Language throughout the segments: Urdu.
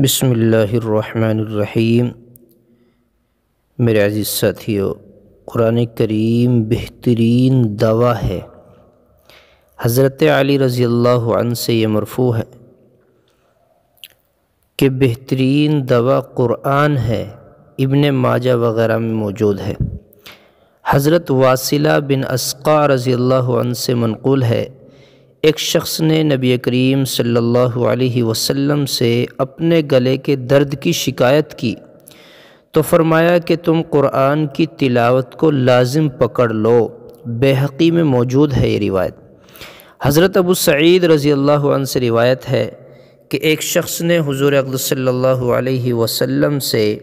بسم اللہ الرحمن الرحیم۔ میرے عزیز ساتھیو، قرآن کریم بہترین دوا ہے۔ حضرت علی رضی اللہ عنہ سے یہ مرفوع ہے کہ بہترین دوا قرآن ہے، ابن ماجہ وغیرہ میں موجود ہے۔ حضرت واصلہ بن اسقع رضی اللہ عنہ سے منقول ہے، ایک شخص نے نبی کریم صلی اللہ علیہ وسلم سے اپنے گلے کے درد کی شکایت کی تو فرمایا کہ تم قرآن کی تلاوت کو لازم پکڑ لو۔ بیہقی میں موجود ہے یہ روایت۔ حضرت ابو سعید رضی اللہ عنہ سے روایت ہے کہ ایک شخص نے حضور اقدس صلی اللہ علیہ وسلم سے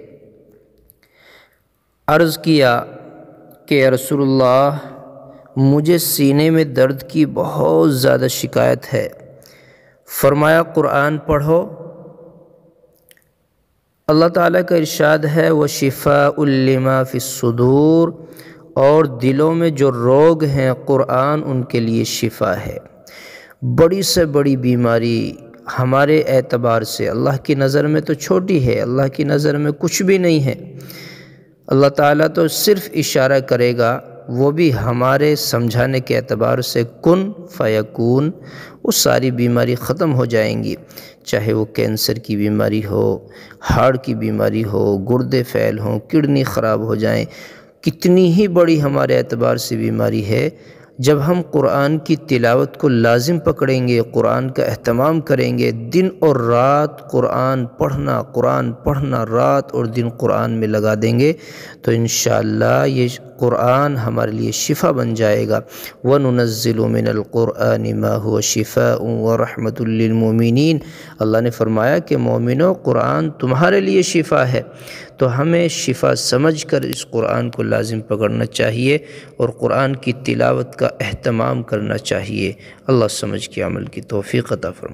عرض کیا کہ یا رسول اللہ، مجھے سینے میں درد کی بہت زیادہ شکایت ہے۔ فرمایا قرآن پڑھو۔ اللہ تعالیٰ کا ارشاد ہے وَشِفَاءٌ لِمَا فِي الصُّدُورِ، اور دلوں میں جو روگ ہیں قرآن ان کے لیے شفا ہے۔ بڑی سے بڑی بیماری ہمارے اعتبار سے اللہ کی نظر میں تو چھوٹی ہے، اللہ کی نظر میں کچھ بھی نہیں ہے۔ اللہ تعالیٰ تو صرف اشارہ کرے گا، وہ بھی ہمارے سمجھانے کے اعتبار سے کن فیکون، وہ ساری بیماری ختم ہو جائیں گی، چاہے وہ کینسر کی بیماری ہو، ہارٹ کی بیماری ہو، گردے فیل ہوں، کڈنی خراب ہو جائیں، کتنی ہی بڑی ہمارے اعتبار سے بیماری ہے۔ جب ہم قرآن کی تلاوت کو لازم پکڑیں گے، قرآن کا اہتمام کریں گے، دن اور رات قرآن پڑھنا رات اور دن قرآن میں لگا دیں گے تو انشاءاللہ یہ قرآن ہمارے لیے شفا بن جائے گا۔ وَنُنَزِّلُ مِنَ الْقُرْآنِ مَا هُوَ شِفَاءٌ وَرَحْمَةٌ لِّلْمُؤْمِنِينَ۔ اللہ نے فرمایا کہ مومنو، قرآن تمہارے لیے شفا ہے، تو ہمیں شفا سمجھ کر اس قرآن کو لازم پکڑنا چاہیے اور قرآن کی تلاوت کا اہتمام کرنا چاہیے۔ اللہ سمجھ کے عمل کی توفیق عطا فرمائے۔